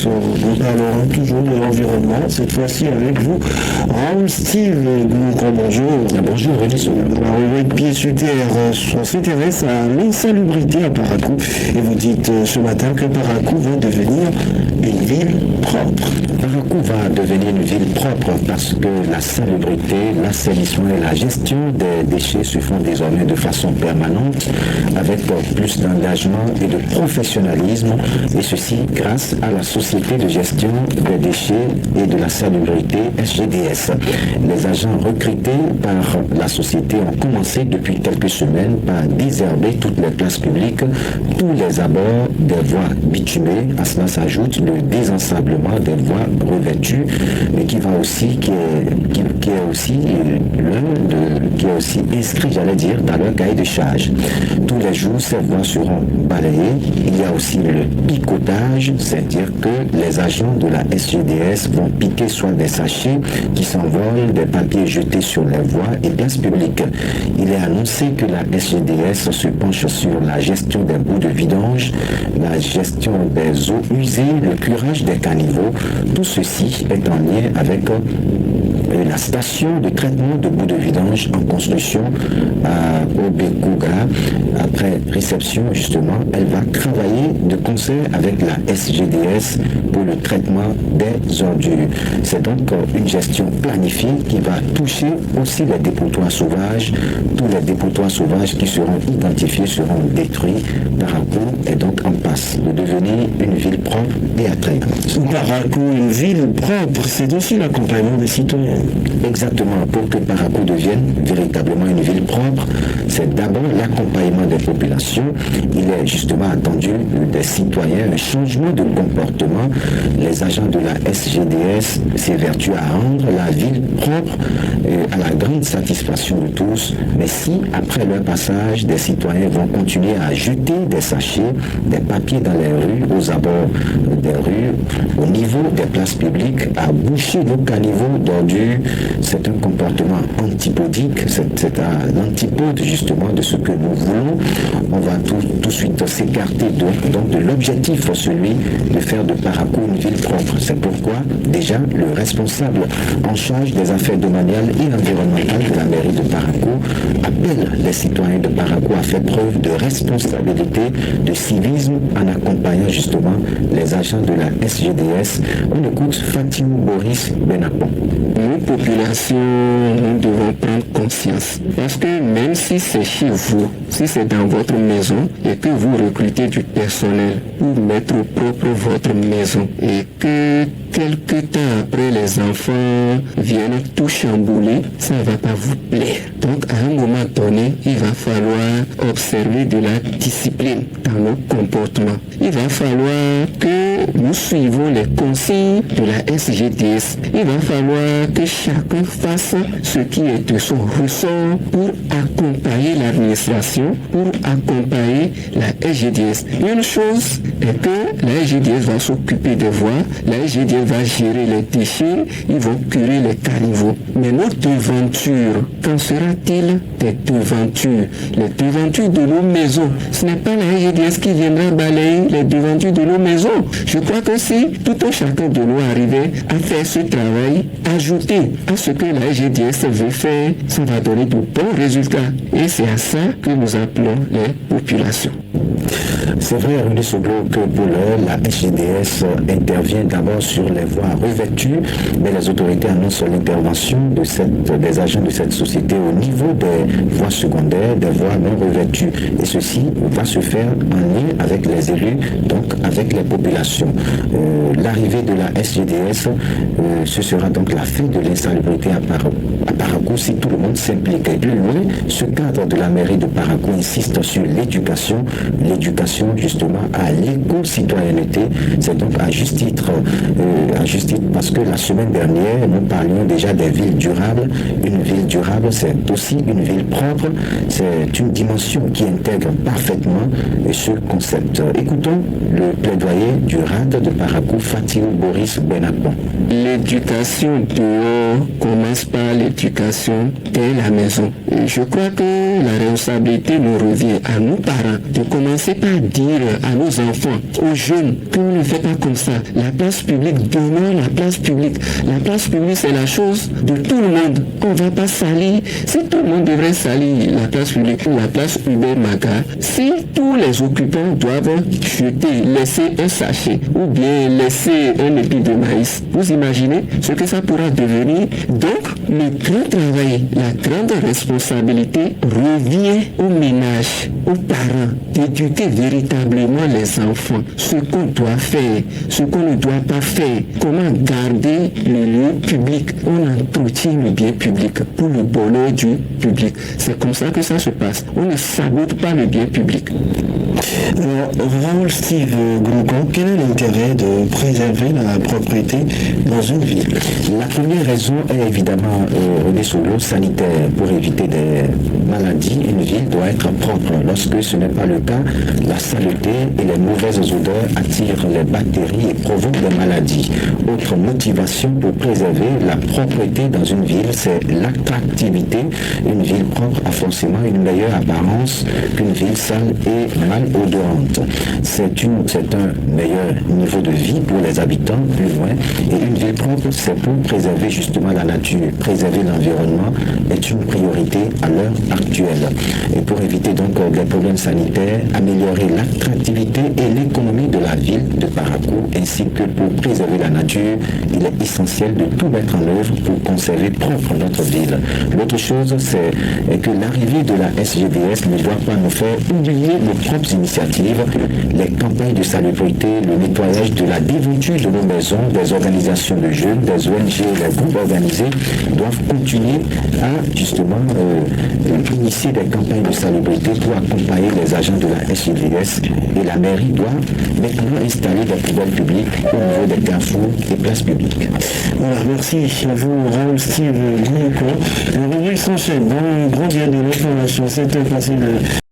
Nous parlerons toujours de l'environnement, cette fois-ci avec vous, Raoul Steve. Bonjour. Bonjour, René. La rubrique Pieds sur terre s'intéresse à l'insalubrité à Parakou. Et vous dites ce matin que Parakou va devenir une ville propre. Parakou va devenir une ville propre parce que la salubrité, l'assainissement et la gestion des déchets se font désormais de façon permanente avec plus d'engagement et de professionnalisme, et ceci grâce à la Société de gestion des déchets et de la salubrité SGDS. Les agents recrutés par la société ont commencé depuis quelques semaines par désherber toutes les places publiques, tous les abords des voies bitumées. À cela s'ajoute le désensablement des voies revêtues, mais qui est aussi inscrit, dans leur cahier de charge. Tous les jours, ces voies seront balayées. Il y a aussi le picotage, c'est-à-dire que les agents de la SGDS vont piquer soit des sachets qui s'envolent, des papiers jetés sur les voies et places publiques. Il est annoncé que la SGDS se penche sur la gestion des bouts de vidange, la gestion des eaux usées, le curage des caniveaux. Tout ceci est en lien avec la station de traitement de bouts de vidange en construction à Obekouga. Après réception, justement, elle va travailler de concert avec la SGDS pour le traitement des ordures. C'est donc une gestion planifiée qui va toucher aussi les dépotoirs sauvages. Tous les dépotoirs sauvages qui seront identifiés seront détruits. Parakou est donc en passe de devenir une ville propre et attrayante. Parakou, une ville propre, c'est aussi l'accompagnement des citoyens. Exactement. Pour que Parakou devienne véritablement une ville propre, c'est d'abord l'accompagnement des populations. Il est justement attendu des citoyens un changement de comportement. Les agents de la SGDS s'évertuent à rendre la ville propre à la grande satisfaction de tous. Mais si, après leur passage, des citoyens vont continuer à jeter des sachets, des papiers dans les rues, aux abords des rues, au niveau des places publiques, à boucher nos caniveaux d'ordures, c'est un comportement antipodique, c'est à l'antipode justement de ce que nous voulons. On va tout de suite s'écarter donc de l'objectif, celui de faire de Parakou une ville propre. C'est pourquoi déjà le responsable en charge des affaires domaniales et environnementales de la mairie de Parakou appelle les citoyens de Parakou à faire preuve de responsabilité, de civisme en accompagnant justement les agents de la SGDS. On écoute Fatimou Boris Benapon. Nous, population, nous devons prendre conscience. Parce que même si c'est chez vous, si c'est dans votre maison et que vous recrutez du personnel pour mettre au propre votre maison et que quelque temps après les enfants viennent tout chambouler, ça ne va pas vous plaire. Donc à un moment donné, il va falloir observer de la discipline dans nos comportements. Il va falloir que nous suivons les consignes de la SGDS. Il va falloir que chacun fasse ce qui est de son ressort pour accompagner l'administration, pour accompagner la SGDS. Une chose est que la SGDS va s'occuper des voies, la SGDS va gérer les déchets, ils vont curer les caniveaux. Mais nos devantures, qu'en sera-t-il des devantures? Les devantures de nos maisons. Ce n'est pas la SGDS qui viendra balayer les devantures de nos maisons. Je crois que si tout un chacun de nous arrivait à faire ce travail, ajouté à ce que la SGDS veut faire, ça va donner de bons résultats. Et c'est à ça que nous appelons les populations. C'est vrai, René Soglo, que pour l'heure, la SGDS intervient d'abord sur les voies revêtues, mais les autorités annoncent l'intervention des agents de cette société au niveau des voies secondaires, des voies non revêtues. Et ceci va se faire en lien avec les élus, donc avec les populations. L'arrivée de la SGDS, ce sera donc la fin de l'insalubrité à Parakou si tout le monde s'implique. Et plus loin, ce cadre de la mairie de Parakou insiste sur l'éducation justement à l'éco-citoyenneté. C'est donc à juste titre parce que la semaine dernière, nous parlions déjà des villes durables. Une ville durable, c'est aussi une ville propre. C'est une dimension qui intègre parfaitement ce concept. Écoutons le plaidoyer du RAD de Parakou, Fatiu Boris Benapon. L'éducation dehors commence par l'éducation dès la maison. Et je crois que la responsabilité nous revient à nous parents de commencer par dire à nos enfants, aux jeunes, qu'on ne fait pas comme ça. La place publique, donnons la place publique. La place publique, c'est la chose de tout le monde. On ne va pas salir. Si tout le monde devrait salir la place publique, la place Hubert Maga, si tous les occupants doivent jeter, laisser un sachet ou bien laisser un épi de maïs, vous imaginez ce que ça pourra devenir? Donc, le grand travail, la grande responsabilité revient aux ménages, aux parents, d'éduquer véritablement les enfants, ce qu'on doit faire, ce qu'on ne doit pas faire, comment garder le lieu public. On entretient le bien public pour le bonheur du public. C'est comme ça que ça se passe. On ne sabote pas le bien public. Alors, Raoul Steve Grougon, quel est l'intérêt de préserver la propriété dans une ville? La première raison est évidemment sur l'eau sanitaire. Pour éviter des maladies, une ville doit être propre. Lorsque ce n'est pas le cas, la saleté et les mauvaises odeurs attirent les bactéries et provoquent des maladies. Autre motivation pour préserver la propreté dans une ville, c'est l'attractivité. Une ville propre a forcément une meilleure apparence qu'une ville sale et mal odorante. C'est un meilleur niveau de vie pour les habitants, plus loin. Et une ville propre, c'est pour préserver justement la nature. Préserver l'environnement est une priorité à l'heure actuelle. Et pour éviter donc des problèmes sanitaires, améliorer l'attractivité et l'économie de la ville de Parakou, ainsi que pour préserver la nature, il est essentiel de tout mettre en œuvre pour conserver propre notre ville. L'autre chose, c'est que l'arrivée de la SGDS ne doit pas nous faire oublier nos propres initiatives, les campagnes de salubrité, le nettoyage de la déventure de nos maisons, des organisations de jeunes, des ONG, les groupes organisés doivent continuer à justement initier des campagnes de salubrité pour accompagner les agents de la SGDS, et la mairie doit maintenant installer des poubelles publiques au niveau des carrefours et places publiques. Voilà, merci à vous, Raoul Steve Grougon. Le revue s'enchaîne dans le grand diable de l'information. C'est un passé de